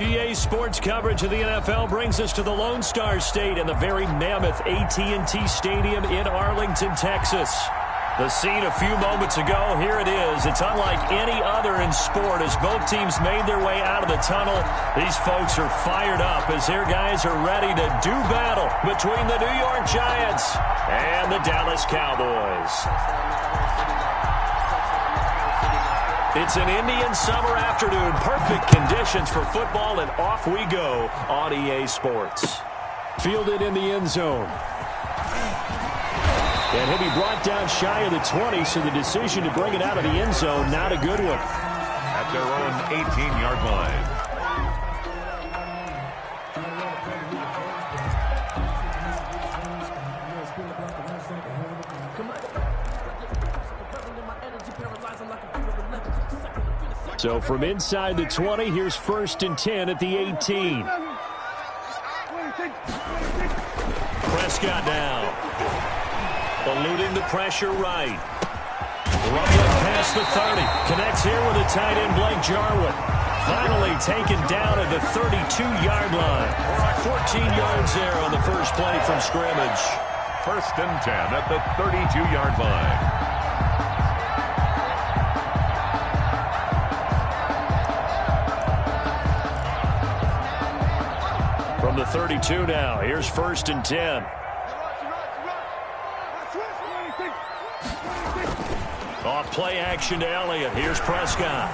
EA Sports coverage of the NFL brings us to the Lone Star State and the very mammoth AT&T Stadium in Arlington, Texas. The scene a few moments ago, here it is. It's unlike any other in sport as both teams made their way out of the tunnel. These folks are fired up as their guys are ready to do battle between the New York Giants and the Dallas Cowboys. It's an Indian summer afternoon. Perfect conditions for football, and off we go on EA Sports. Fielded in the end zone. And he'll be brought down shy of the 20, so the decision to bring it out of the end zone, not a good one. At their own 18-yard line. So from inside the 20, here's 1st and 10 at the 18. Prescott now. Eluding the pressure right. Rumbling past the 30. Connects here with a tight end, Blake Jarwin. Finally taken down at the 32-yard line. 14 yards there on the first play from scrimmage. 1st and 10 at the 32-yard line. From the 32 now, here's 1st and 10. Off play action to Elliott. Here's Prescott.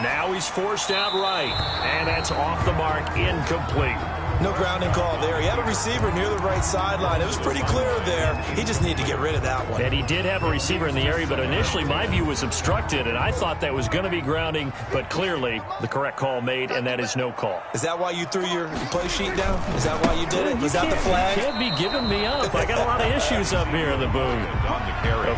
Now he's forced out right. And that's off the mark, incomplete. No grounding call there. He had a receiver near the right sideline. It was pretty clear there. He just needed to get rid of that one. And he did have a receiver in the area, but initially my view was obstructed, and I thought that was going to be grounding, but clearly the correct call made, and that is no call. Is that why you threw your play sheet down? Is that why you did it? Was that the flag? You can't be giving me up. I got a lot of issues up here in the booth.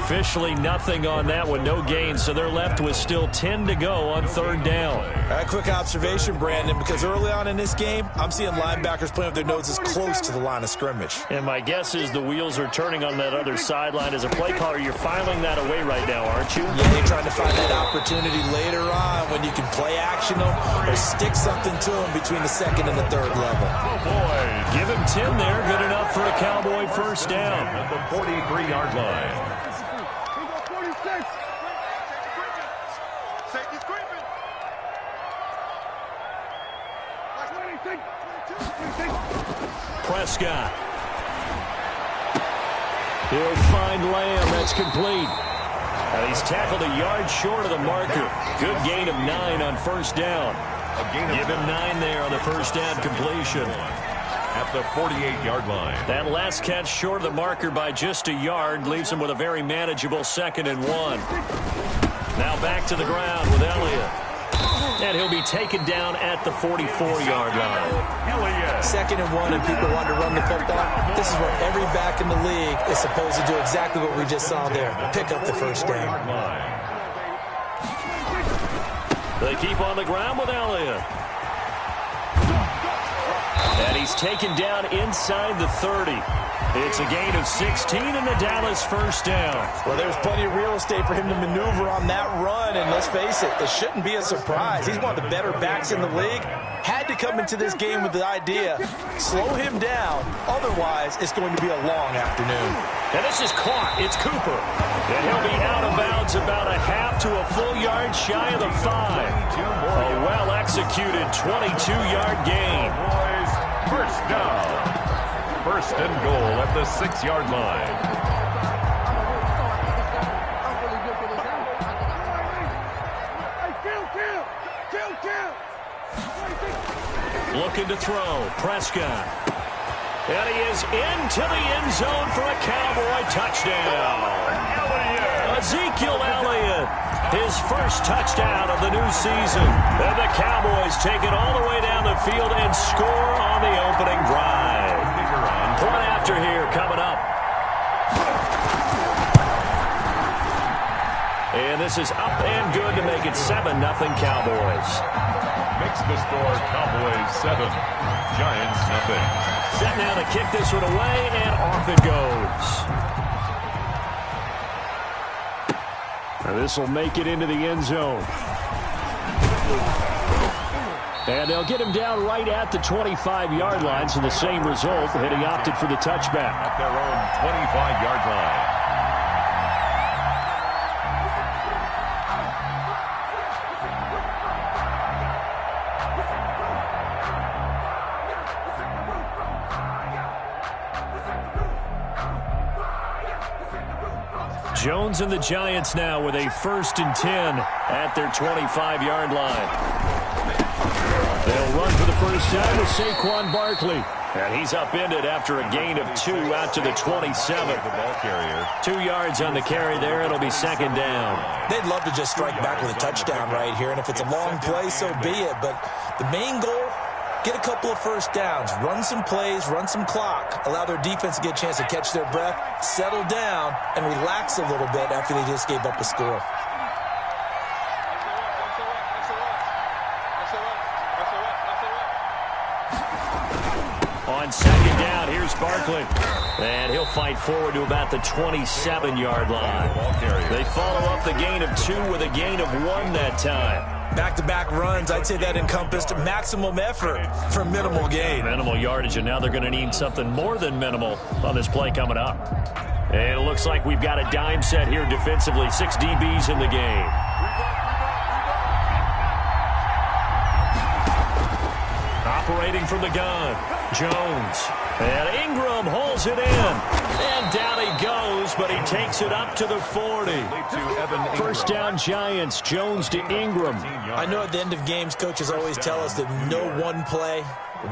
Officially nothing on that one, no gain, so they're left with still 10 to go on 3rd down. All right, quick observation, Brandon, because early on in this game, I'm seeing linebackers playing with their noses close to the line of scrimmage. And my guess is the wheels are turning on that other sideline. As a play caller, you're filing that away right now, aren't you? Yeah, you're trying to find that opportunity later on when you can play action them or stick something to them between the 2nd and the 3rd level. Oh, boy. Give him 10 there. Good enough for a Cowboy 1st down. At the 43-yard line. Prescott. He'll find Lamb. That's complete. And he's tackled a yard short of the marker. Good gain of 9 on 1st down. Give him 9 there on the 1st down completion. At the 48-yard line. That last catch short of the marker by just a yard leaves him with a very manageable 2nd and 1. Now back to the ground with Elliott. And he'll be taken down at the 44-yard line. 2nd and 1 and people want to run the football. This is where every back in the league is supposed to do exactly what we just saw there. Pick up the 1st down. They keep on the ground with Elliott. And he's taken down inside the 30. It's a gain of 16 and the Dallas 1st down. Well, there's plenty of real estate for him to maneuver on that run, and let's face it, it shouldn't be a surprise. He's one of the better backs in the league. Had to come into this game with the idea, slow him down, otherwise it's going to be a long afternoon. And this is caught. It's Cooper. And he'll be out of bounds about a half to a full yard shy of the 5. A well-executed 22-yard gain. 1st down. 1st and goal at the 6-yard line. Looking to throw. Prescott. And he is into the end zone for a Cowboy touchdown. Ezekiel Elliott, his 1st touchdown of the new season. And the Cowboys take it all the way down the field and score on the opening drive. Point after here coming up. And this is up and good to make it 7-0 Cowboys. Makes the score Cowboys 7, Giants nothing. Set now to kick this one away, and off it goes. And this will make it into the end zone. And they'll get him down right at the 25-yard line, so the same result, and he opted for the touchback. At their own 25-yard line. Jones and the Giants now with a 1st and 10 at their 25-yard line. They'll run for the first down with Saquon Barkley. And he's upended after a gain of 2 out to the 27. The ball carrier. 2 yards on the carry there. It'll be 2nd down. They'd love to just strike back with a touchdown right here. And if it's a long play, so be it. But the main goal, get a couple of first downs, run some plays, run some clock, allow their defense to get a chance to catch their breath, settle down, and relax a little bit after they just gave up a score. On 2nd down, here's Barkley. And he'll fight forward to about the 27-yard line. They follow up the gain of 2 with a gain of 1 that time. Back-to-back runs, I'd say that encompassed maximum effort for minimal gain. Minimal yardage, and now they're going to need something more than minimal on this play coming up. And it looks like we've got a dime set here defensively. 6 DBs in the game. Operating from the gun, Jones. And Ingram holds it in. And down he goes, but he takes it up to the 40. First down, Giants. Jones to Ingram. I know at the end of games, coaches always tell us that no one play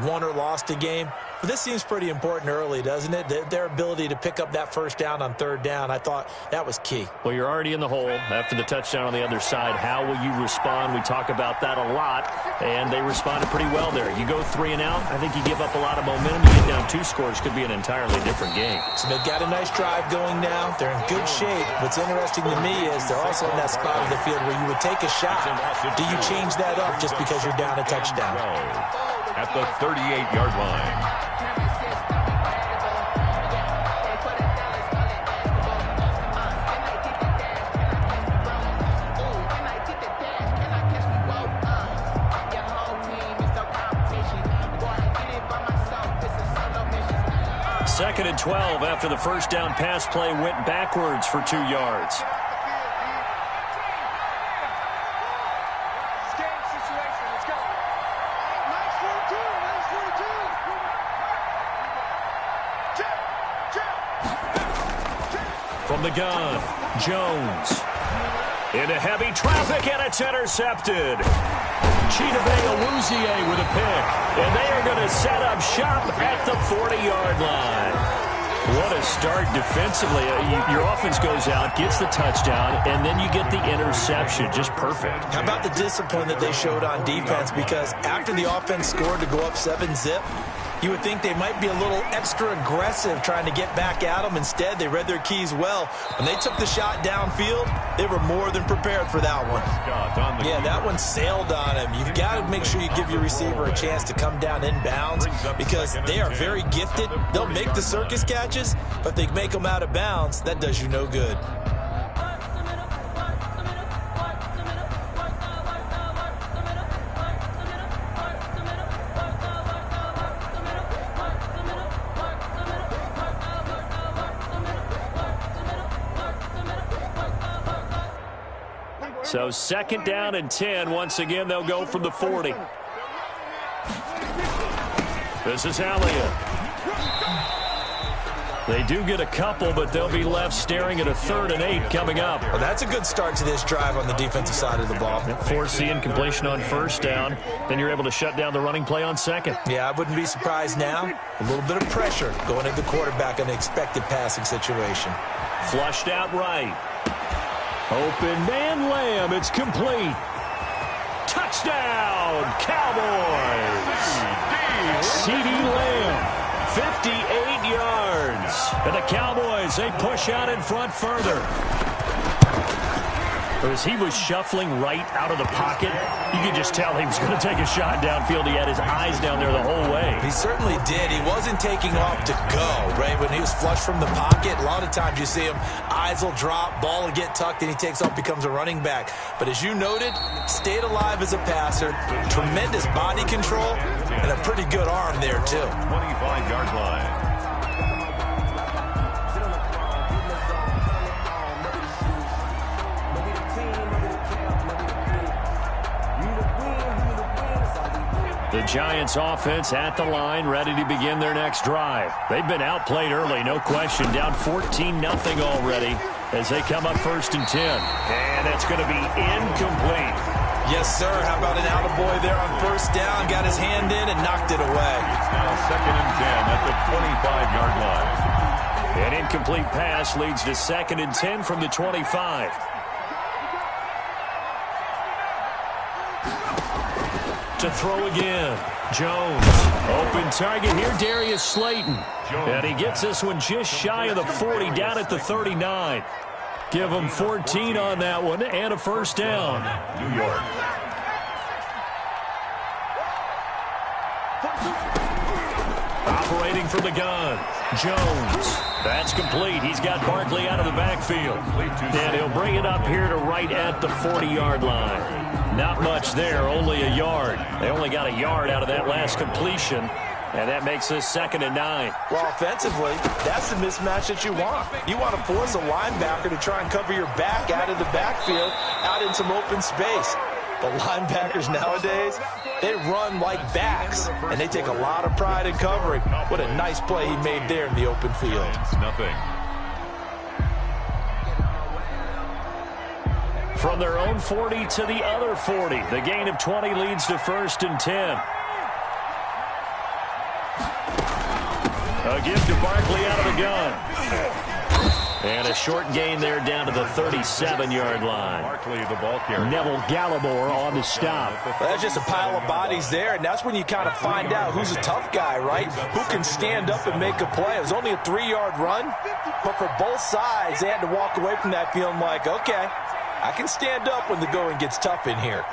won or lost a game. But this seems pretty important early, doesn't it? Their ability to pick up that first down on 3rd down, I thought that was key. Well, you're already in the hole after the touchdown on the other side. How will you respond? We talk about that a lot, and they responded pretty well there. You go 3 and out, I think you give up a lot of momentum. You get down 2 scores, could be an entirely different game. So they've got a nice drive going now. They're in good shape. What's interesting to me is they're also in that spot of the field where you would take a shot. Do you change that up just because you're down a touchdown? At the 38-yard line. Second and 12 after the first down pass play went backwards for 2 yards. From the gun, Jones. Into heavy traffic, and it's intercepted. Chidobe Awuzie with a pick. And they are going to set up shop at the 40-yard line. What a start defensively. Your offense goes out, gets the touchdown, and then you get the interception. Just perfect. How about the discipline that they showed on defense? Because after the offense scored to go up 7-zip, you would think they might be a little extra aggressive trying to get back at them. Instead, they read their keys well. When they took the shot downfield, they were more than prepared for that one. Yeah, that one sailed on him. You've got to make sure you give your receiver a chance to come down inbounds because they are very gifted. They'll make the circus catches, but if they make them out of bounds, that does you no good. So 2nd down and 10. Once again, they'll go from the 40. This is Elliott. They do get a couple, but they'll be left staring at a 3rd and 8 coming up. Well, that's a good start to this drive on the defensive side of the ball. Force the incompletion on 1st down. Then you're able to shut down the running play on 2nd. Yeah, I wouldn't be surprised now. A little bit of pressure going into the quarterback in an expected passing situation. Flushed out right. Open man Lamb. It's complete. Touchdown, Cowboys. CeeDee Lamb, 58 yards. And the Cowboys, they push out in front further. As he was shuffling right out of the pocket, you could just tell he was going to take a shot downfield. He had his eyes down there the whole way. He certainly did. He wasn't taking off to go, right? When he was flush from the pocket, a lot of times you see him, eyes will drop, ball will get tucked, and he takes off, becomes a running back. But as you noted, stayed alive as a passer, tremendous body control, and a pretty good arm there, too. 25-yard line. The Giants offense at the line, ready to begin their next drive. They've been outplayed early, no question. Down 14-0 already as they come up 1st and 10. And it's going to be incomplete. Yes, sir. How about an attaboy there on 1st down? Got his hand in and knocked it away. It's now 2nd and 10 at the 25-yard line. An incomplete pass leads to 2nd and 10 from the 25. To throw again. Jones. Open target here, Darius Slayton. And he gets this one just shy of the 40, down at the 39. Give him 14 on that one and a 1st down. New York. Operating from the gun. Jones. That's complete. He's got Barkley out of the backfield. And he'll bring it up here to right at the 40-yard line. Not much there, only a yard. They only got a yard out of that last completion, and that makes this 2nd and 9. Well, offensively, that's the mismatch that you want. You want to force a linebacker to try and cover your back out of the backfield, out in some open space. The linebackers nowadays, they run like backs, and they take a lot of pride in covering. What a nice play he made there in the open field. It's nothing. From their own 40 to the other 40. The gain of 20 leads to 1st and 10. A give to Barkley out of the gun. And a short gain there down to the 37-yard line. Barkley, the ball carrier. Neville Gallimore on the stop. Well, that's just a pile of bodies there, and that's when you kind of find out who's a tough guy, right? Who can stand up and make a play. It was only a 3-yard run, but for both sides, they had to walk away from that feeling like, okay, I can stand up when the going gets tough in here.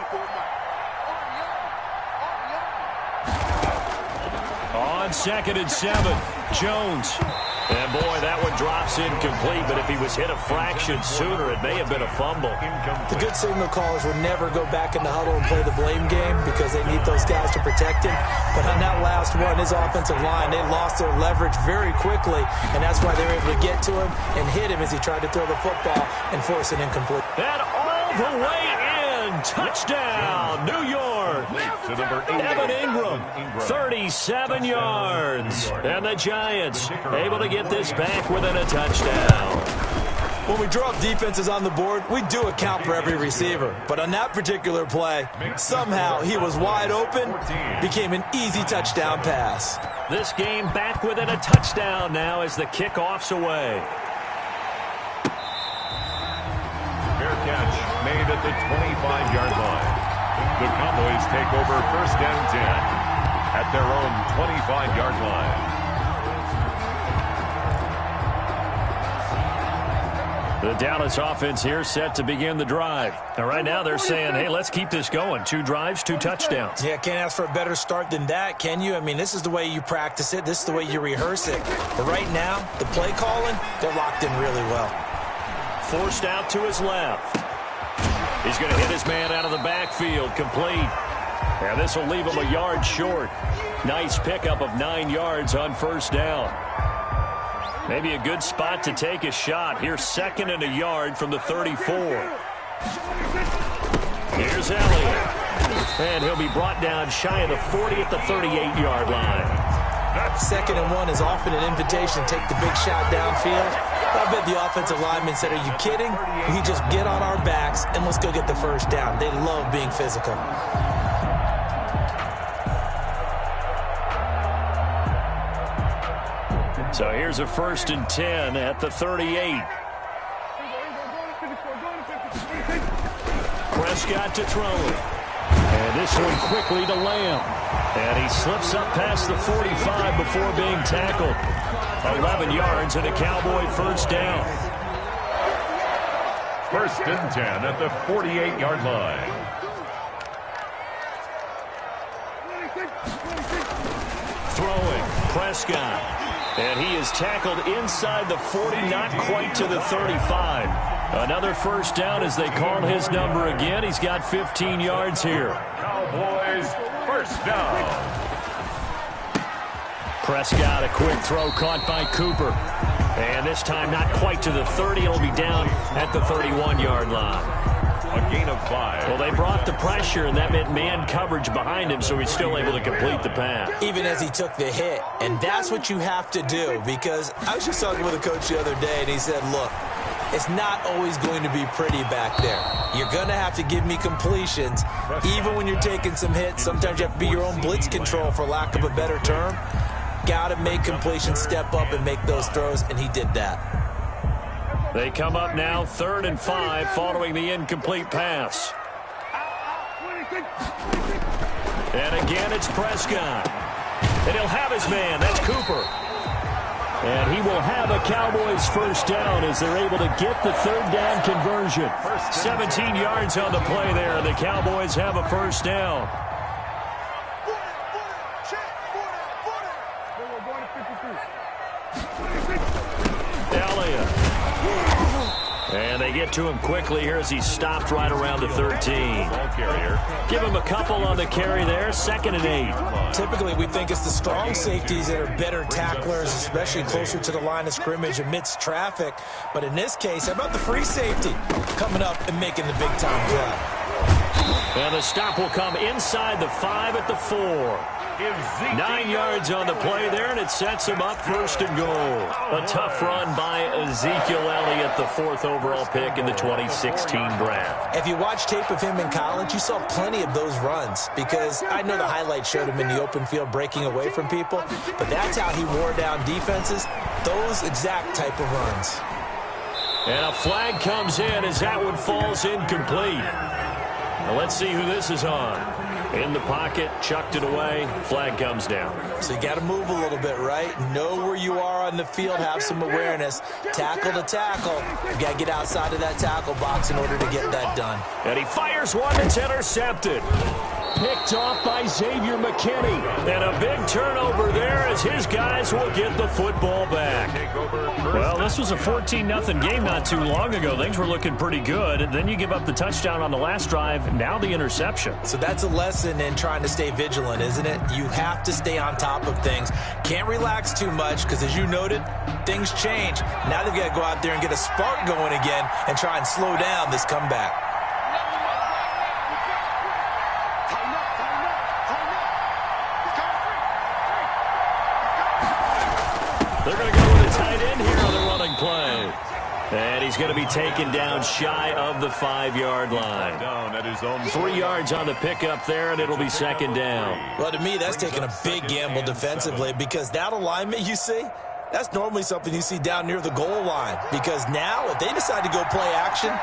On 2nd and 7, Jones. And boy, that one drops incomplete, but if he was hit a fraction sooner, it may have been a fumble. The good signal callers would never go back in the huddle and play the blame game because they need those guys to protect him. But on that last one, his offensive line, they lost their leverage very quickly, and that's why they were able to get to him and hit him as he tried to throw the football and force it incomplete. And all the way in, touchdown, New York. To number 8. Evan Ingram, 37 yards. And the Giants able to get this back within a touchdown. When we draw up defenses on the board, we do account for every receiver. But on that particular play, somehow he was wide open, became an easy touchdown pass. This game back within a touchdown now as the kickoff's away. Fair catch made at the 25-yard line. The Cowboys take over 1st and 10 at their own 25-yard line. The Dallas offense here set to begin the drive. And right now they're saying, hey, let's keep this going. 2 drives, 2 touchdowns. Yeah, can't ask for a better start than that, can you? I mean, this is the way you practice it. This is the way you rehearse it. But right now, the play calling, they're locked in really well. Forced out to his left. He's going to hit his man out of the backfield, complete. And this will leave him a yard short. Nice pickup of 9 yards on 1st down. Maybe a good spot to take a shot. Here's 2nd and a yard from the 34. Here's Elliott. And he'll be brought down shy of the 40 at the 38-yard line. 2nd and 1 is often an invitation to take the big shot downfield. I bet the offensive lineman said, are you kidding? We just get on our backs and let's go get the 1st down. They love being physical. So here's a 1st and 10 at the 38. Prescott to throw it. And this one quickly to Lamb. And he slips up past the 45 before being tackled. 11 yards and a Cowboy 1st down. First and 10 at the 48-yard line. Throwing, Prescott. And he is tackled inside the 40, not quite to the 35. Another first down as they call his number again. He's got 15 yards here. Cowboys, first down. Prescott, a quick throw caught by Cooper. And this time not quite to the 30. It'll be down at the 31-yard line. A gain of 5. Well, they brought the pressure, and that meant man coverage behind him, so he's still able to complete the pass. Even as he took the hit. And that's what you have to do, because I was just talking with a coach the other day, and he said, look, it's not always going to be pretty back there. You're going to have to give me completions. Even when you're taking some hits, sometimes you have to be your own blitz control, for lack of a better term. Got to make completions, step up, and make those throws, and he did that. They come up now 3rd and 5 following the incomplete pass. And again, it's Prescott. And he'll have his man. That's Cooper. And he will have a Cowboys first down as they're able to get the 3rd down conversion. 17 yards on the play there. The Cowboys have a first down. Elliott. And they get to him quickly here as he's stopped right around the 13. Give him a couple on the carry there. 2nd and 8. Typically, we think it's the strong safeties that are better tacklers, especially closer to the line of scrimmage amidst traffic. But in this case, how about the free safety coming up and making the big-time play? And the stop will come inside the 5 at the 4. 9 yards on the play there, and it sets him up 1st and goal. A tough run by Ezekiel Elliott, the 4th overall pick in the 2016 draft. If you watch tape of him in college, you saw plenty of those runs, because I know the highlights showed him in the open field breaking away from people, but that's how he wore down defenses, those exact type of runs. And a flag comes in as that one falls incomplete. Now let's see who this is on. In the pocket, chucked it away, flag comes down. So you got to move a little bit, right? Know where you are on the field, have some awareness. Tackle to tackle. You got to get outside of that tackle box in order to get that done. And he fires one that's intercepted. Picked off by Xavier McKinney. And a big turnover there as his guys will get the football back. Well, this was a 14-0 game not too long ago. Things were looking pretty good. And then you give up the touchdown on the last drive, now the interception. So that's a lesson in trying to stay vigilant, isn't it? You have to stay on top of things. Can't relax too much because, as you noted, things change. Now they've got to go out there and get a spark going again and try and slow down this comeback. They're going to go with a tight end here on the running play. And he's going to be taken down shy of the 5-yard line. 3 yards on the pickup there, and it'll be 2nd down. Well, to me, that's taking a big gamble defensively, because that alignment you see, that's normally something you see down near the goal line. Because now, if they decide to go play action,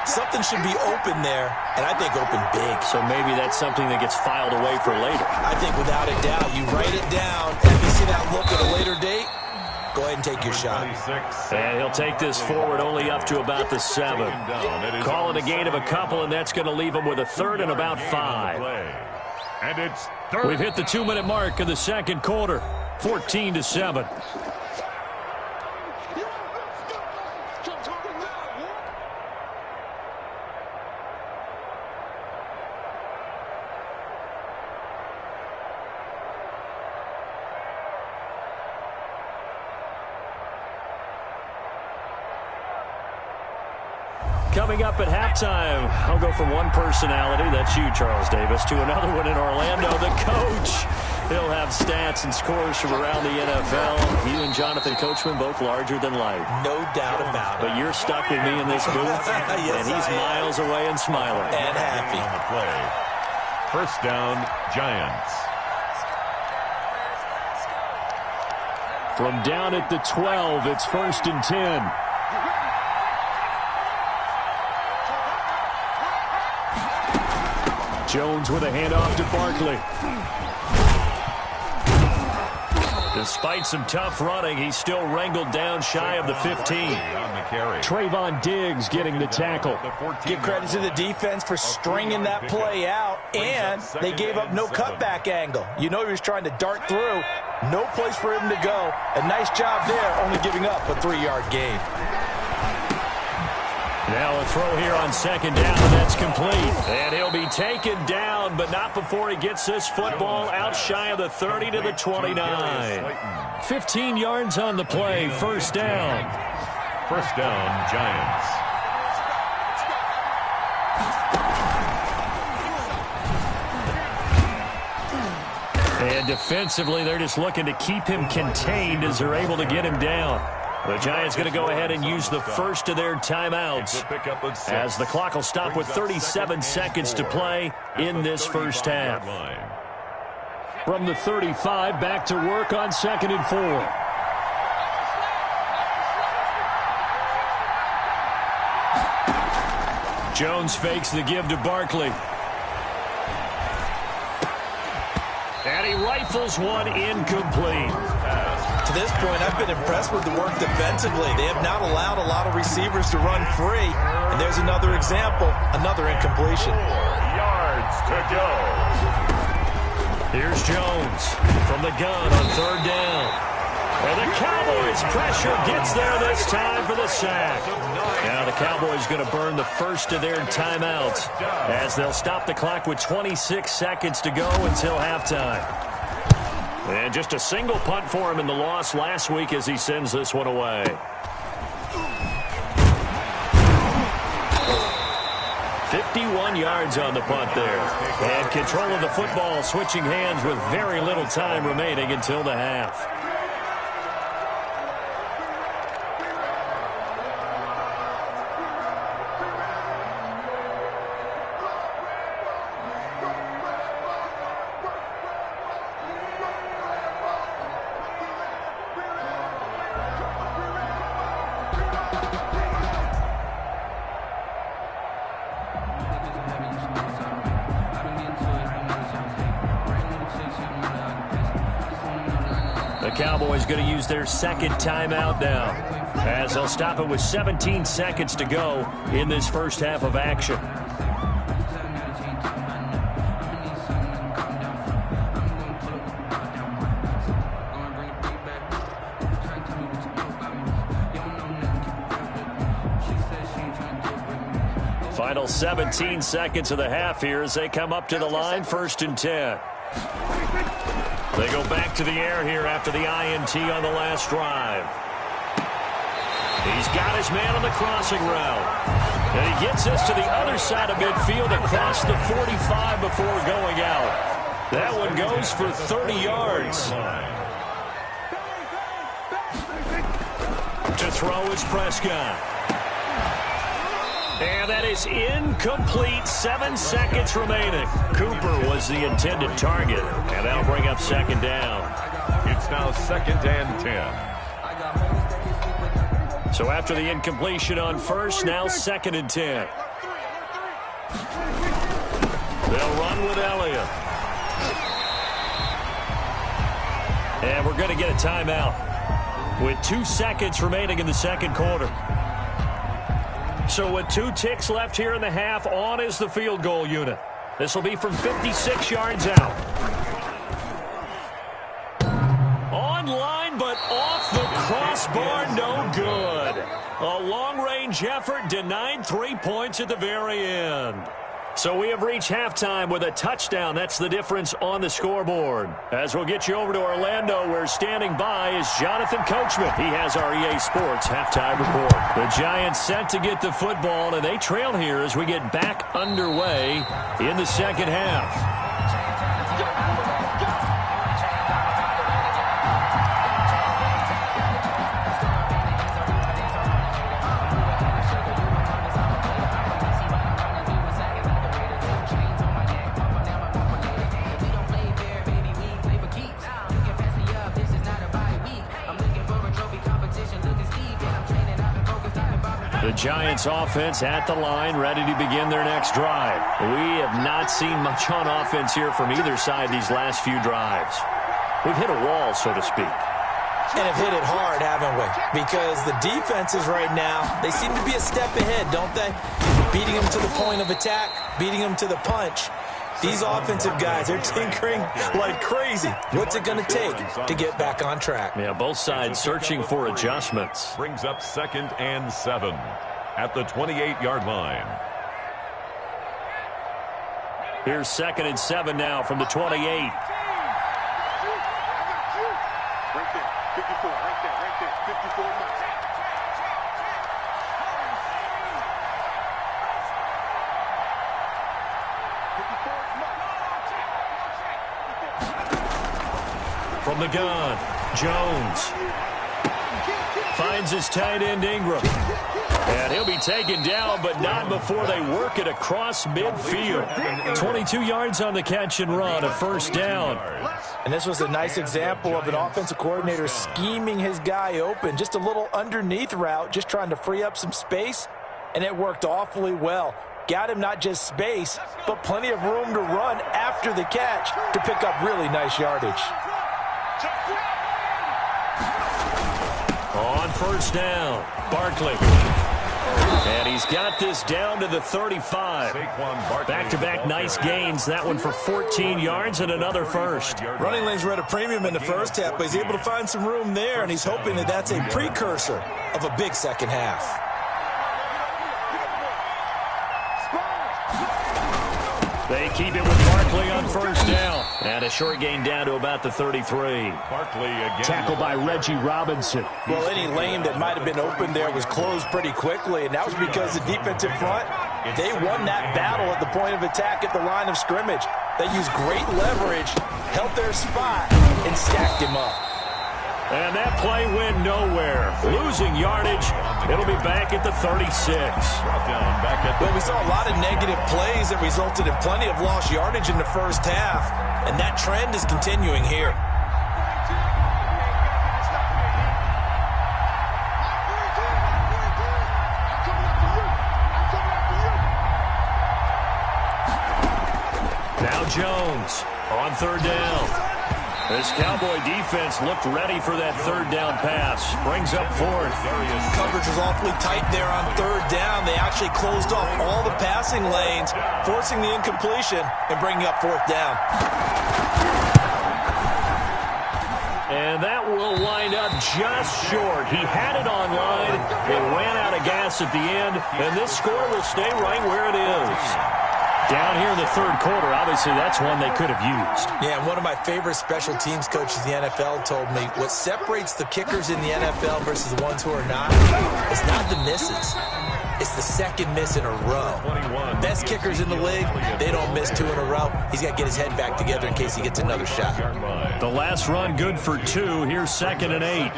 something should be open there, and I think open big. So maybe that's something that gets filed away for later. I think without a doubt, you write it down, and if you see that look at a later date, go ahead and take your shot. And he'll take this forward only up to about the 7. Call it a gain of a couple, and that's going to leave him with a 3rd and about 5. And it's 3rd. We've hit the 2-minute mark of the 2nd quarter, 14-7. Coming up at halftime, I'll go from one personality, that's you, Charles Davis, to another one in Orlando, the coach. He'll have stats and scores from around the NFL. You and Jonathan Coachman, both larger than life. No doubt about it. But you're stuck with me in this booth, yes, and he's miles away and smiling. And happy. On the play. First down, Giants. From down at the 12, it's 1st and 10. Jones with a handoff to Barkley. Despite some tough running, he's still wrangled down shy of the 15. Trayvon Diggs getting the tackle. Give credit to the defense for stringing that play out, and they gave up no cutback angle. You know he was trying to dart through. No place for him to go. A nice job there, only giving up a 3-yard gain. Now a throw here on second down, and that's complete. And he'll be taken down, but not before he gets this football out shy of the 30 to the 29. 15 yards on the play, first down. First down, Giants. And defensively, they're just looking to keep him contained as they're able to get him down. The Giants going to go ahead and use the first of their timeouts as the clock will stop with 37 seconds to play in this first half. From the 35, back to work on 2nd and 4. Jones fakes the give to Barkley. And he rifles one incomplete. To this point, I've been impressed with the work defensively. They have not allowed a lot of receivers to run free. And there's another example, another incompletion. 4 yards to go. Here's Jones from the gun on 3rd down. And the Cowboys pressure gets there this time for the sack. Now the Cowboys going to burn the first of their timeouts as they'll stop the clock with 26 seconds to go until halftime. And just a single punt for him in the loss last week as he sends this one away. "51 yards on the punt there. And control of the football switching hands with very little time remaining until the half. The Cowboys going to use their second timeout now as they'll stop it with 17 seconds to go in this first half of action. Final 17 seconds of the half here as they come up to the line, 1st and 10. They go back to the air here after the INT on the last drive. He's got his man on the crossing route. And he gets us to the other side of midfield across the 45 before going out. That one goes for 30 yards. To throw is Prescott. And that is incomplete. 7 seconds remaining. Cooper was the intended target. And that'll bring up second down. It's now 2nd and 10. So after the incompletion on first, now 2nd and 10. They'll run with Elliott. And we're going to get a timeout with 2 seconds remaining in the second quarter. So with 2 ticks left here in the half, on is the field goal unit. This will be from 56 yards out. On line, but off the crossbar, no good. A long-range effort denied 3 points at the very end. So we have reached halftime with a touchdown. That's the difference on the scoreboard. As we'll get you over to Orlando, where standing by is Jonathan Coachman. He has our EA Sports halftime report. The Giants set to get the football, and they trail here as we get back underway in the second half. The Giants offense at the line, ready to begin their next drive. We have not seen much on offense here from either side these last few drives. We've hit a wall, so to speak. And have hit it hard, haven't we? Because the defenses right now, they seem to be a step ahead, don't they? Beating them to the point of attack, beating them to the punch. These offensive guys, they're tinkering like crazy. What's it going to take to get back on track? Yeah, both sides searching for adjustments. Brings up 2nd and 7 at the 28-yard line. Here's 2nd and 7 now from the 28. Right there, 54, right there, 54 miles. From the gun, Jones finds his tight end Ingram. And he'll be taken down, but not before they work it across midfield. 22 yards on the catch and run, a first down. And this was a nice example of an offensive coordinator scheming his guy open. Just a little underneath route, just trying to free up some space, and it worked awfully well. Got him not just space, but plenty of room to run after the catch to pick up really nice yardage. On first down, Barkley. And he's got this down to the 35. Back-to-back nice gains. That one for 14 yards and another first. Running lanes were at a premium in the first half, but he's able to find some room there, and he's hoping that that's a precursor of a big second half. They keep it with Barkley on first down. And a short gain down to about the 33. Barkley again. Tackled by Reggie Robinson. Well, any lane that might have been open there was closed pretty quickly, and that was because the defensive front, they won that battle at the point of attack at the line of scrimmage. They used great leverage, held their spot, and stacked him up. And that play went nowhere. Losing yardage. It'll be back at the 36. Well, we saw a lot of negative plays that resulted in plenty of lost yardage in the first half, and that trend is continuing here. Now Jones on third down. This Cowboy defense looked ready for that third down pass. Brings up fourth. Coverage was awfully tight there on third down. They actually closed off all the passing lanes, forcing the incompletion and bringing up fourth down. And that will wind up just short. He had it on line. It ran out of gas at the end, and this score will stay right where it is. Down here in the third quarter, obviously that's one they could have used. Yeah, and one of my favorite special teams coaches in the NFL told me what separates the kickers in the NFL versus the ones who are not is not the misses. It's the second miss in a row. Best kickers in the league, they don't miss two in a row. He's got to get his head back together in case he gets another shot. The last run good for 2. Here's 2nd and 8.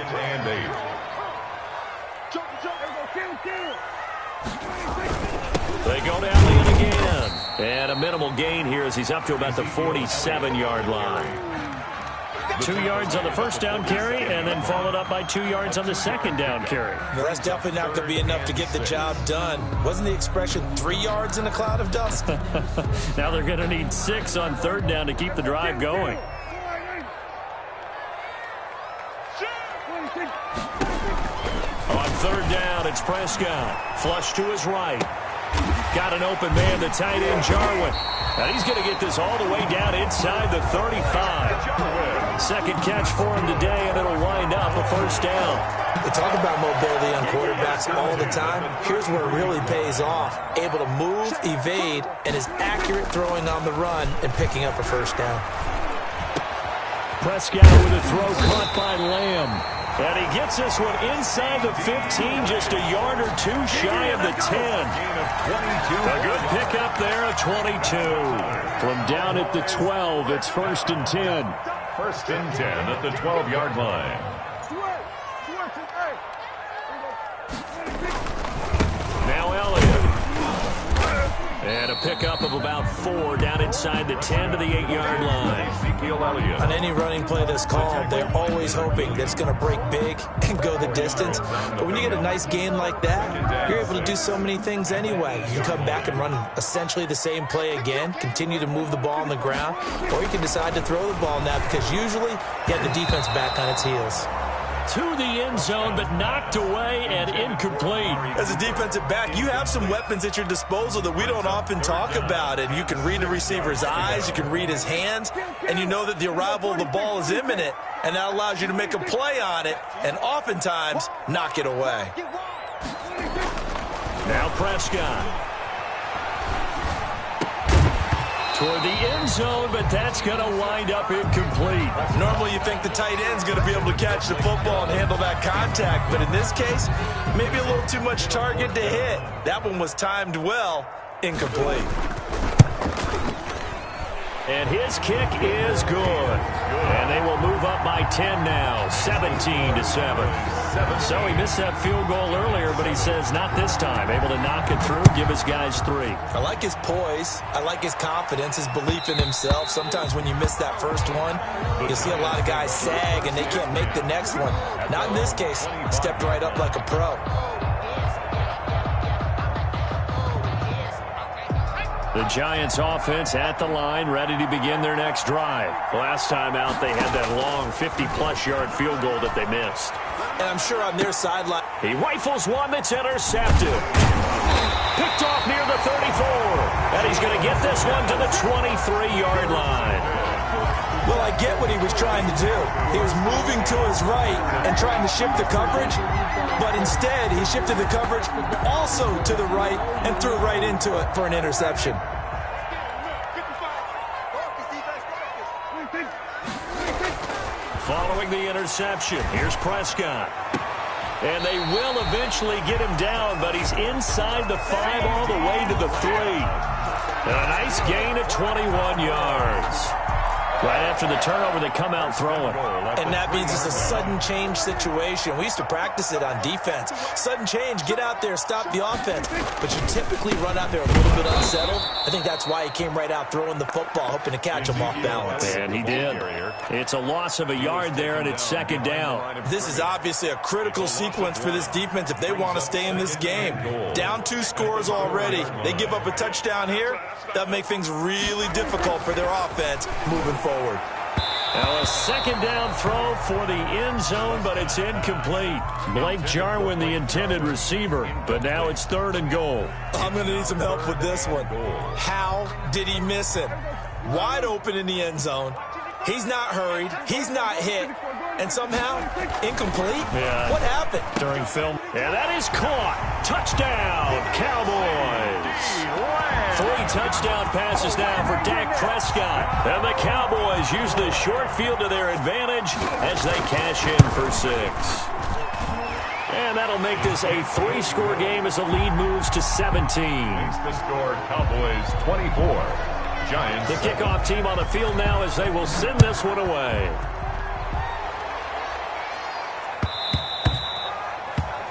They go down the end again. And a minimal gain here as he's up to about the 47-yard line. 2 yards on the first down carry, and then followed up by 2 yards on the second down carry. Well, that's definitely not going to be enough to get the job done. Wasn't the expression 3 yards in a cloud of dust? Now they're going to need 6 on third down to keep the drive going. On third down, it's Prescott. Flush to his right. Got an open man, the tight end, Jarwin. And he's going to get this all the way down inside the 35. Second catch for him today, and it'll wind up a first down. They talk about mobility on quarterbacks all the time. Here's where it really pays off. Able to move, evade, and is accurate throwing on the run and picking up a first down. Prescott with a throw caught by Lamb. And he gets this one inside the 15, just a yard or 2 shy of the 10. A good pickup there, a 22. From down at the 12, it's 1st and 10. 1st and 10 at the 12-yard line. Now Elliott. And a pickup of about 4 down inside the 10 to the 8-yard line. On any running play that's called, they're always hoping that it's going to break big and go the distance. But when you get a nice gain like that, you're able to do so many things anyway. You can come back and run essentially the same play again, continue to move the ball on the ground, or you can decide to throw the ball now because usually you have the defense back on its heels. to the end zone, but knocked away and incomplete. As a defensive back, you have some weapons at your disposal that we don't often talk about, and you can read the receiver's eyes, you can read his hands, and you know that the arrival of the ball is imminent, and that allows you to make a play on it and oftentimes knock it away. Now Prescott. Toward the end zone, but that's going to wind up incomplete. Normally you think the tight end's going to be able to catch the football and handle that contact, but in this case, maybe a little too much target to hit. That one was timed well, incomplete. And his kick is good. And they will move up by 10 now, 17-7. So he missed that field goal earlier, but he says not this time. Able to knock it through, give his guys 3. I like his poise. I like his confidence, his belief in himself. Sometimes when you miss that first one, you see a lot of guys sag and they can't make the next one. Not in this case. Stepped right up like a pro. The Giants offense at the line, ready to begin their next drive. Last time out, they had that long 50-plus yard field goal that they missed. And I'm sure on their sideline, he rifles one that's intercepted. Picked off near the 34. And he's going to get this one to the 23-yard line. well, I get what he was trying to do. He was moving to his right and trying to shift the coverage, but instead he shifted the coverage also to the right and threw right into it for an interception. Following the interception, here's Prescott. And they will eventually get him down, but he's inside the 5 all the way to the 3. And a nice gain of 21 yards. Right after the turnover, they come out throwing. And that means it's a sudden change situation. We used to practice it on defense. Sudden change, get out there, stop the offense. But you typically run out there a little bit unsettled. I think that's why he came right out throwing the football, hoping to catch him off balance. And he did. It's a loss of a yard there, and it's second down. This is obviously a critical sequence for this defense if they want to stay in this game. Down 2 scores already. They give up a touchdown here. That'll make things really difficult for their offense moving forward. Now a second down throw for the end zone, but it's incomplete. Blake Jarwin, the intended receiver, but now it's 3rd and goal. I'm going to need some help with this one. How did he miss it? Wide open in the end zone. He's not hurried. He's not hit. And somehow, incomplete? Yeah. What happened? During film. And that is caught. Touchdown, Cowboys. 3 touchdown passes now for Dak Prescott. And the Cowboys use the short field to their advantage as they cash in for 6. And that'll make this a 3-score game as the lead moves to 17. The score, Cowboys 24. Giants. The kickoff team on the field now as they will send this one away.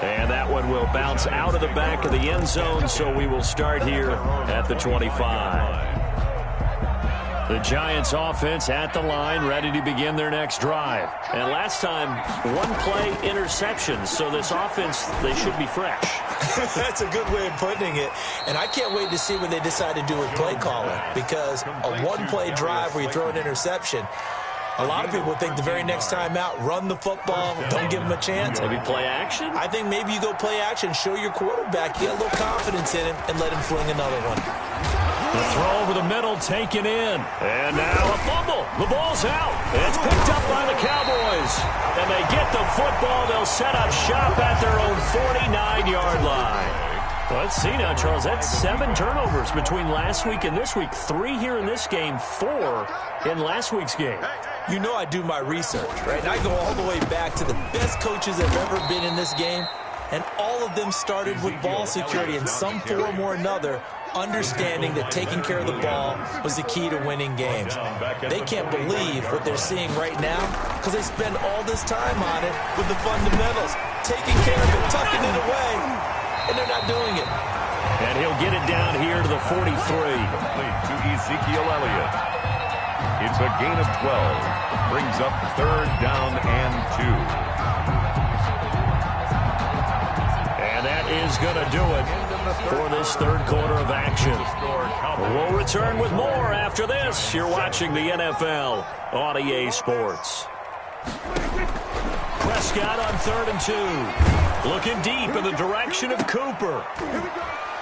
And that one will bounce out of the back of the end zone, so we will start here at the 25. The Giants offense at the line, ready to begin their next drive. And last time, 1-play interception, so this offense, they should be fresh. That's a good way of putting it. And I can't wait to see what they decide to do with play calling, because a 1-play drive where you throw an interception, a lot of people think the very next time out, run the football, don't give them a chance. Maybe play action? I think maybe you go play action, show your quarterback, get a little confidence in him, and let him fling another one. The throw over the middle taken in. And now a fumble. The ball's out. It's picked up by the Cowboys. And they get the football. They'll set up shop at their own 49-yard line. Well, let's see now, Charles. That's 7 turnovers between last week and this week. 3 here in this game, 4 in last week's game. You know I do my research, right? And I go all the way back to the best coaches that have ever been in this game. And all of them started with ball security in some form or another, understanding that taking care of the ball was the key to winning games. They can't believe what they're seeing right now because they spend all this time on it with the fundamentals, taking care of it, tucking it away, and they're not doing it. And he'll get it down here to the 43. To Ezekiel Elliott. It's a gain of 12. Brings up 3rd down and 2. And that is going to do it for this 3rd quarter of action. We'll return with more after this. You're watching the NFL on EA Sports. Prescott on 3rd and 2. Looking deep in the direction of Cooper.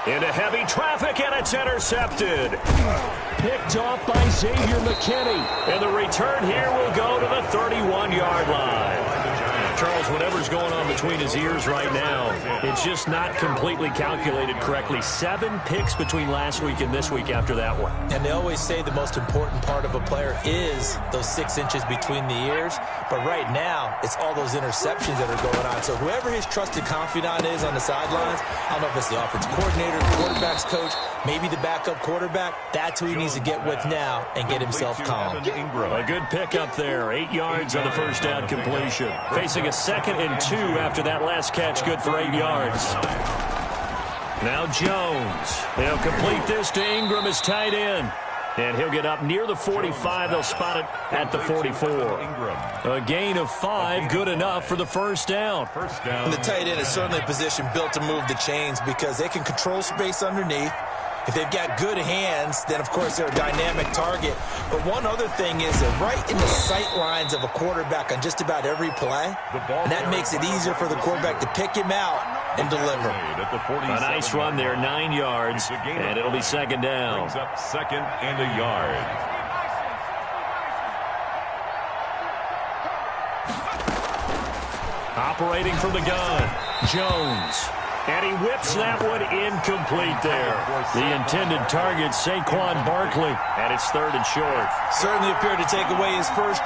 Into heavy traffic, and it's intercepted. Picked off by Xavier McKinney. And the return here will go to the 31-yard line. Charles, whatever's going on between his ears right now, it's just not completely calculated correctly. 7 picks between last week and this week after that one. And they always say the most important part of a player is those 6 inches between the ears. But right now, it's all those interceptions that are going on. So whoever his trusted confidant is on the sidelines, I don't know if it's the offensive coordinator, the quarterback's coach, maybe the backup quarterback, that's who he needs to get with now and get himself calm. A good pick up there. 8 yards on the first down completion. Facing a 2nd and 2 after that last catch, good for 8 yards. Now Jones. They'll complete this to Ingram as tight end. And he'll get up near the 45. They'll spot it at the 44. A gain of 5, good enough for the first down. And the tight end is certainly a position built to move the chains because they can control space underneath. If they've got good hands, then, of course, they're a dynamic target. But one other thing is they're right in the sight lines of a quarterback on just about every play. And that makes it easier for the quarterback to pick him out and deliver. A nice run there, 9 yards, and it'll be 2nd down. Brings up 2nd and a yard. Operating from the gun, Jones. And he whips that one incomplete there. The intended target, Saquon Barkley, and it's 3rd and short. Certainly appeared to take away his first.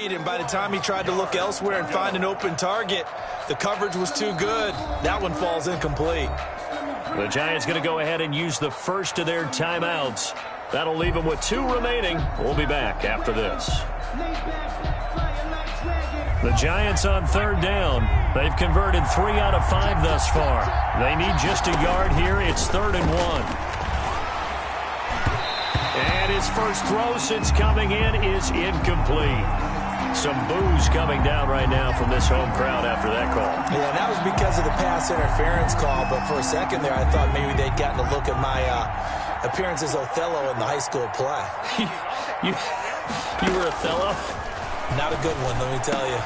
And by the time he tried to look elsewhere and find an open target, the coverage was too good. That one falls incomplete. The Giants going to go ahead and use the first of their timeouts. That'll leave them with 2 remaining. We'll be back after this. The Giants on 3rd down. They've converted 3 out of 5 thus far. They need just a yard here. It's 3rd and 1. And his first throw since coming in is incomplete. Some boos coming down right now from this home crowd after that call. Yeah, that was because of the pass interference call, but for a second there I thought maybe they'd gotten a look at my appearance as Othello in the high school play. you were Othello? Not a good one, let me tell you.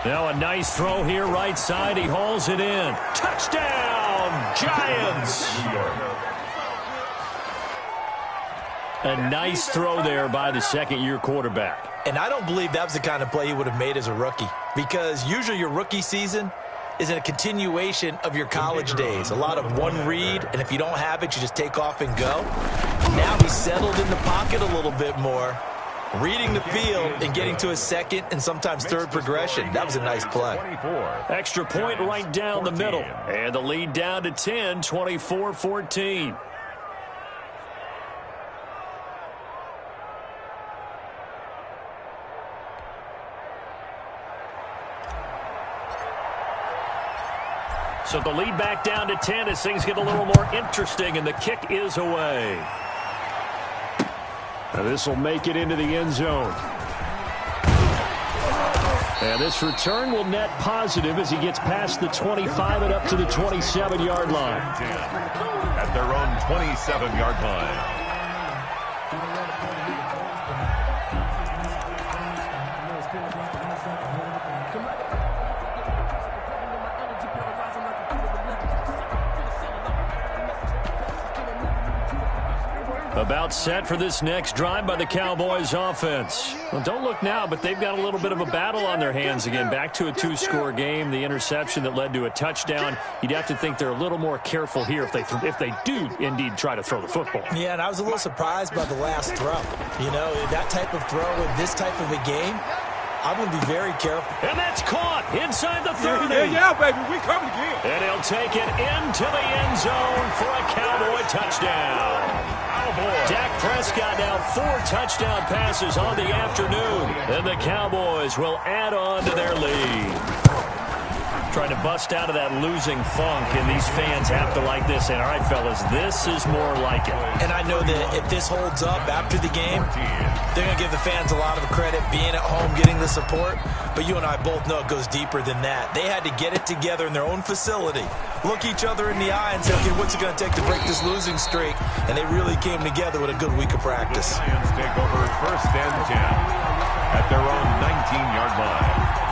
Now a nice throw here, right side. He hauls it in. Touchdown, Giants! A nice throw there by the 2nd-year quarterback. And I don't believe that was the kind of play he would have made as a rookie, because usually your rookie season is a continuation of your college days. A lot of one read, and if you don't have it, you just take off and go. Now he's settled in the pocket a little bit more, reading the field and getting to his 2nd and sometimes 3rd progression. That was a nice play. Extra point right down the middle. And the lead down to 10, 24-14. So the lead back down to 10 as things get a little more interesting, and the kick is away. Now this will make it into the end zone. And this return will net positive as he gets past the 25 and up to the 27-yard line. At their own 27-yard line. About set for this next drive by the Cowboys offense. Well, don't look now, but they've got a little bit of a battle on their hands again. Back to a 2-score game. The interception that led to a touchdown. You'd have to think they're a little more careful here if they do indeed try to throw the football. Yeah, and I was a little surprised by the last throw. You know, that type of throw in this type of a game, I'm going to be very careful. And that's caught inside the 30. Yeah, baby, we coming again. And he'll take it into the end zone for a Cowboy touchdown. Dak Prescott now 4 touchdown passes on the afternoon. And the Cowboys will add on to their lead. Trying to bust out of that losing funk, and these fans have to like this. And all right, fellas, this is more like it. And I know that if this holds up after the game, they're going to give the fans a lot of credit being at home, getting the support. But you and I both know it goes deeper than that. They had to get it together in their own facility, look each other in the eye and say, okay, what's it going to take to break this losing streak? And they really came together with a good week of practice. The Lions take over 1st and 10 at their own 19-yard line.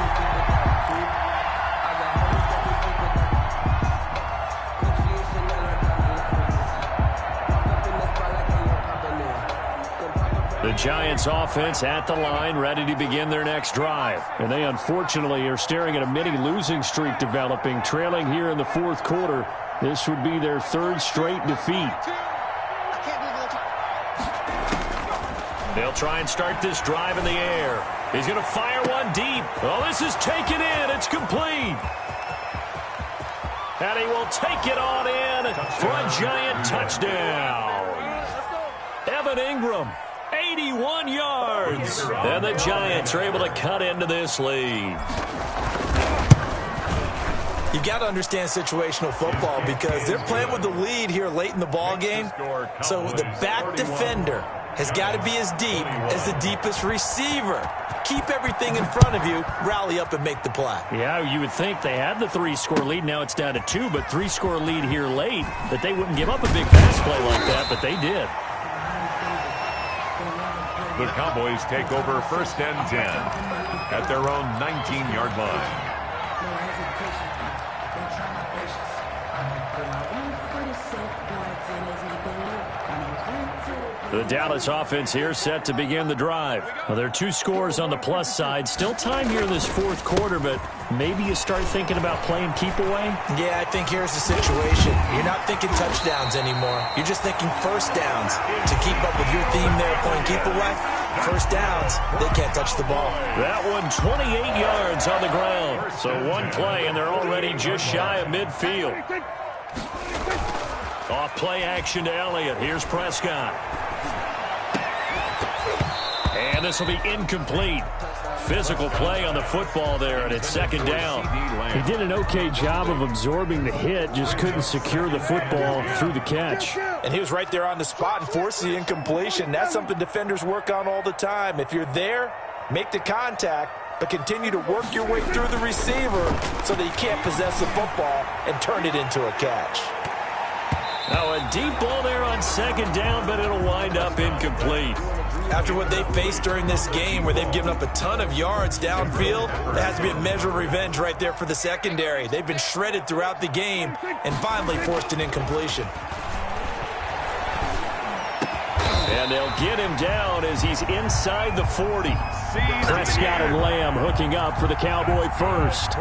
The Giants offense at the line, ready to begin their next drive. And they unfortunately are staring at a mini losing streak developing, trailing here in the 4th quarter. This would be their 3rd straight defeat. They'll try and start this drive in the air. He's going to fire one deep. Oh, this is taken in. It's complete. And he will take it on in for a Giant touchdown. Evan Ingram. 81 yards. And the Giants are able to cut into this lead. You got to understand situational football because they're playing with the lead here late in the ball game. So the back defender has got to be as deep as the deepest receiver. Keep everything in front of you, rally up and make the play. Yeah, you would think they had the 3-score lead. Now it's down to 2, but 3-score lead here late, that they wouldn't give up a big pass play like that, but they did. The Cowboys take over 1st and 10 at their own 19-yard line. The Dallas offense here set to begin the drive. Well, there are 2 scores on the plus side. Still time here in this 4th quarter, but maybe you start thinking about playing keep away? Yeah, I think here's the situation. You're not thinking touchdowns anymore. You're just thinking 1st downs. To keep up with your theme there, playing keep away, 1st downs, they can't touch the ball. That one 28 yards on the ground. So one play, and they're already just shy of midfield. Off play action to Elliott. Here's Prescott. And this will be incomplete. Physical play on the football there, and it's 2nd down. He did an okay job of absorbing the hit, just couldn't secure the football through the catch. And he was right there on the spot and forced the incompletion. That's something defenders work on all the time. If you're there, make the contact, but continue to work your way through the receiver so that you can't possess the football and turn it into a catch. Now a deep ball there on 2nd down, but it'll wind up incomplete. After what they faced during this game where they've given up a ton of yards downfield, there has to be a measure of revenge right there for the secondary. They've been shredded throughout the game and finally forced an incompletion. And they'll get him down as he's inside the 40. Prescott and Lamb hooking up for the Cowboy first.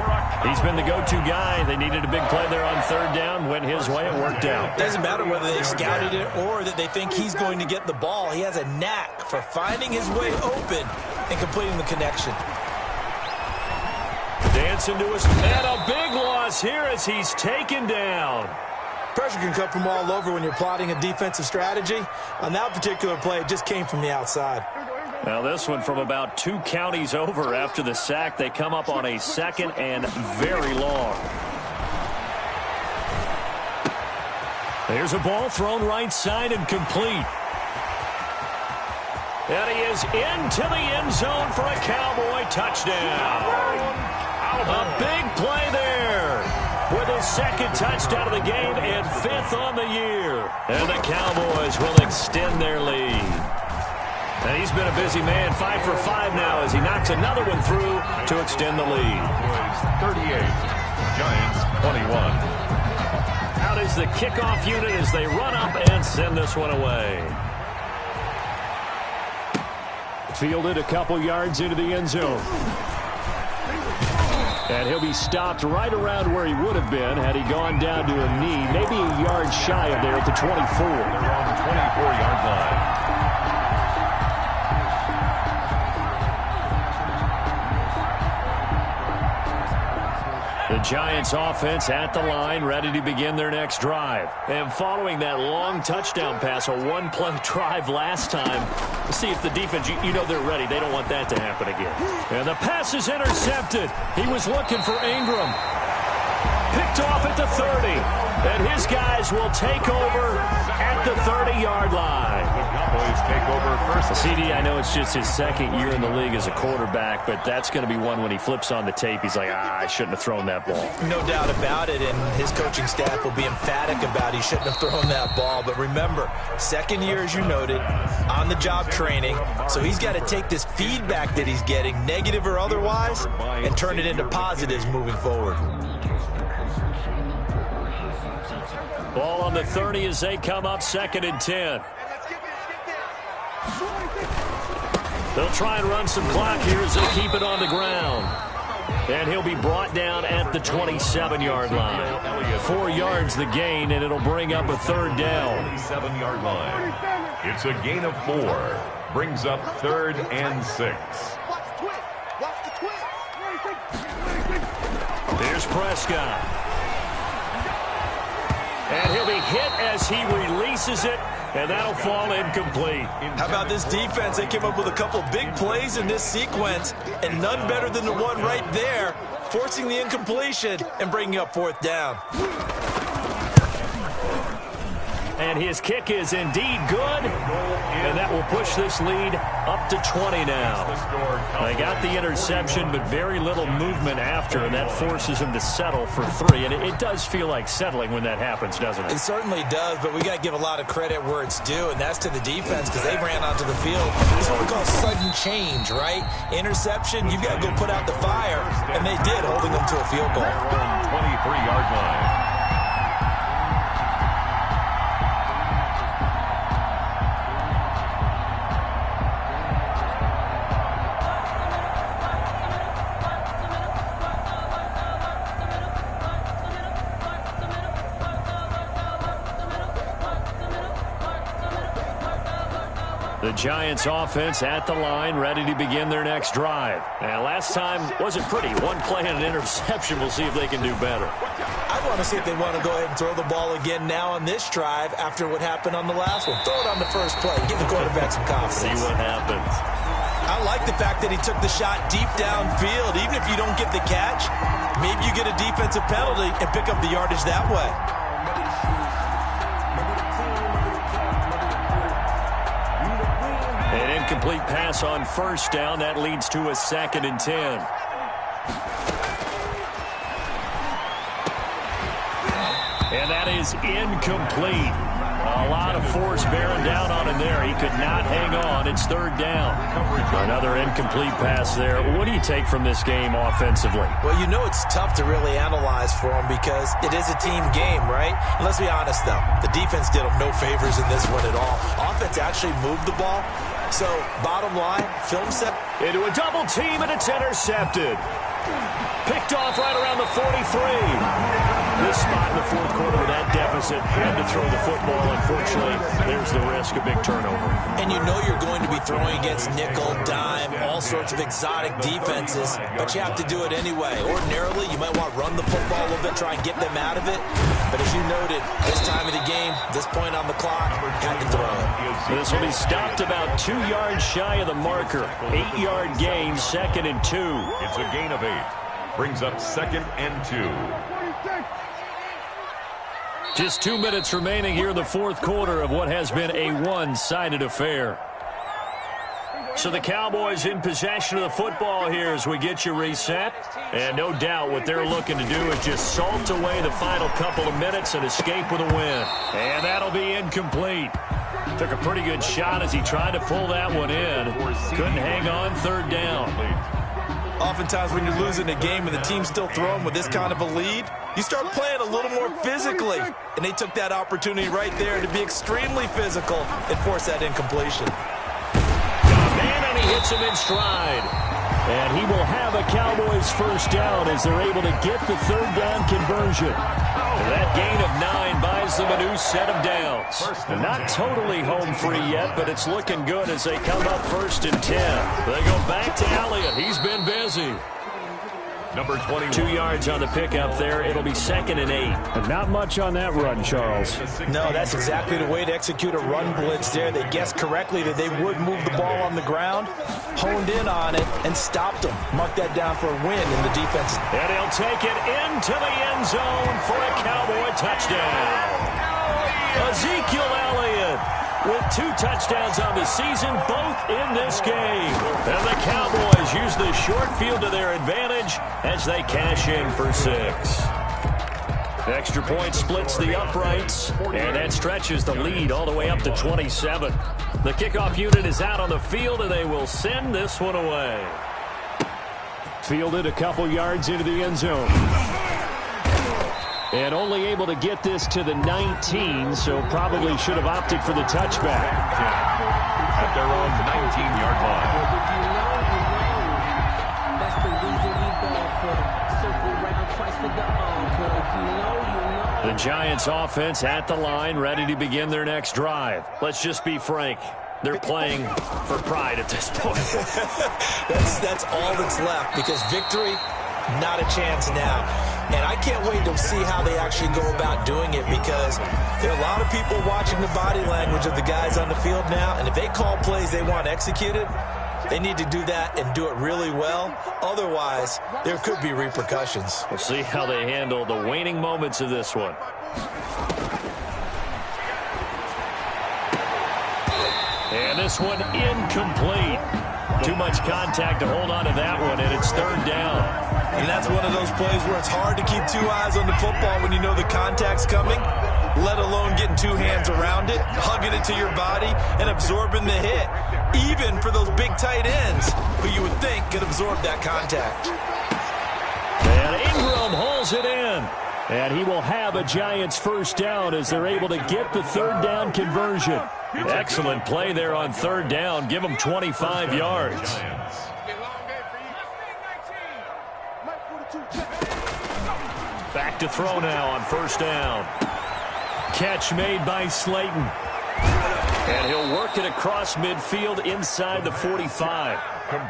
He's been the go-to guy. They needed a big play there on 3rd down. Went his way. It worked out. Doesn't matter whether they scouted it or that they think he's going to get the ball. He has a knack for finding his way open and completing the connection. Dancing to his man. A big loss here as he's taken down. Pressure can come from all over when you're plotting a defensive strategy. On that particular play, it just came from the outside. Now this one from about 2 counties over after the sack. They come up on a 2nd and very long. There's a ball thrown right side and complete. And he is into the end zone for a Cowboy touchdown. A big play there with his 2nd touchdown of the game and 5th on the year. And the Cowboys will extend their lead. And he's been a busy man, 5 for 5 now as he knocks another one through to extend the lead. 38, Giants 21. Out is the kickoff unit as they run up and send this one away. Fielded a couple yards into the end zone. And he'll be stopped right around where he would have been had he gone down to a knee, maybe a yard shy of there at the 24. They're on the 24-yard line. The Giants offense at the line, ready to begin their next drive. And following that long touchdown pass, a one-play drive last time, let's see if the defense, you know they're ready. They don't want that to happen again. And the pass is intercepted. He was looking for Ingram. picked off at the 30. And his guys will take over at the 30-yard line. The Cowboys take over first. CD, I know it's just his second year in the league as a quarterback, but that's going to be one when he flips on the tape. He's like, I shouldn't have thrown that ball. No doubt about it, and his coaching staff will be emphatic about he shouldn't have thrown that ball. But remember, second year, as you noted, on-the-job training, so he's got to take this feedback that he's getting, negative or otherwise, and turn it into positives moving forward. Ball on the 30 as they come up, 2nd and 10. They'll try and run some clock here as they keep it on the ground. And he'll be brought down at the 27-yard line. 4 yards the gain, and it'll bring up a 3rd down. 27-yard line. It's a gain of 4. Brings up 3rd and 6. There's Prescott. And he'll be hit as he releases it, and that'll fall incomplete. How about this defense? They came up with a couple of big plays in this sequence, and none better than the one right there, forcing the incompletion and bringing up 4th down. And his kick is indeed good, and that will push this lead up to 20 now. They got the interception, but very little movement after, and that forces him to settle for 3. And it does feel like settling when that happens, doesn't it? It certainly does, but we got to give a lot of credit where it's due, and that's to the defense because they ran onto the field. It's what we call sudden change, right? Interception, you've got to go put out the fire, and they did, holding them to a field goal. 23-yard line. The Giants offense at the line, ready to begin their next drive. And last time wasn't pretty. 1 play and an interception. We'll see if they can do better. I want to see if they want to go ahead and throw the ball again now on this drive after what happened on the last one. Throw it on the first play. Give the quarterback some confidence. See what happens. I like the fact that he took the shot deep downfield. Even if you don't get the catch, maybe you get a defensive penalty and pick up the yardage that way. An incomplete pass on 1st down. That leads to a 2nd and 10. And that is incomplete. A lot of force bearing down on him there. He could not hang on. It's 3rd down. Another incomplete pass there. What do you take from this game offensively? Well, you know it's tough to really analyze for him because it is a team game, right? And let's be honest, though. The defense did them no favors in this one at all. Offense actually moved the ball. So, bottom line, film set. Into a double team, and it's intercepted. Picked off right around the 43. This spot in the 4th quarter with that deficit, had to throw the football. Unfortunately, there's the risk of big turnover. And you know you're going to be throwing against nickel, dime, all sorts of exotic defenses, but you have to do it anyway. Ordinarily, you might want to run the football a little bit, try and get them out of it. But as you noted, this time of the game, this point on the clock, had to throw it. This will be stopped about 2 yards shy of the marker. 8-yard gain, 2nd and 2. It's a gain of 8. Brings up 2nd and 2. Just 2 minutes remaining here in the 4th quarter of what has been a one-sided affair. So the Cowboys in possession of the football here as we get you reset. And no doubt what they're looking to do is just salt away the final couple of minutes and escape with a win. And that'll be incomplete. Took a pretty good shot as he tried to pull that one in. Couldn't hang on, 3rd down. Oftentimes when you're losing a game and the team's still throwing with this kind of a lead, you start playing a little more physically. And they took that opportunity right there to be extremely physical and force that incompletion. Man, and he hits him in stride. And he will have a Cowboys 1st down as they're able to get the 3rd down conversion. And that gain of 9 buys them a new set of downs. Not totally home free yet, but it's looking good as they come up 1st and 10. They go back to Elliott. He's been busy. number 21. 2 yards on the pickup there. It'll be 2nd and 8. And not much on that run, Charles. No, that's exactly the way to execute a run blitz there. They guessed correctly that they would move the ball on the ground, honed in on it, and stopped them. Mark that down for a win in the defense. And he'll take it into the end zone for a Cowboy touchdown. Ezekiel Elliott with 2 touchdowns on the season, both in this game. And the Cowboys use the short field to their advantage as they cash in for 6. Extra point splits the uprights, and that stretches the lead all the way up to 27. The kickoff unit is out on the field, and they will send this one away. Fielded a couple yards into the end zone. And only able to get this to the 19, so probably should have opted for the touchback. At their own 19-yard line. The Giants offense at the line, ready to begin their next drive. Let's just be frank. They're playing for pride at this point. That's all that's left, because victory, not a chance now. And I can't wait to see how they actually go about doing it, because there are a lot of people watching the body language of the guys on the field now, and if they call plays they want executed, they need to do that and do it really well. Otherwise, there could be repercussions. We'll see how they handle the waning moments of this one. And this one incomplete. Too much contact to hold on to that one, and it's 3rd down. And that's one of those plays where it's hard to keep 2 eyes on the football when you know the contact's coming, let alone getting 2 hands around it, hugging it to your body, and absorbing the hit, even for those big tight ends who you would think could absorb that contact. And Ingram hauls it in. And he will have a Giants 1st down as they're able to get the 3rd down conversion. Excellent play there on 3rd down. Give them 25 yards. Back to throw now on 1st down. Catch made by Slayton. And he'll work it across midfield inside the 45.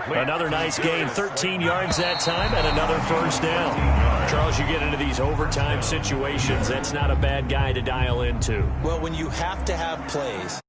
Another nice gain, 13 yards that time, and another 1st down. Charles, you get into these overtime situations, that's not a bad guy to dial into. Well, when you have to have plays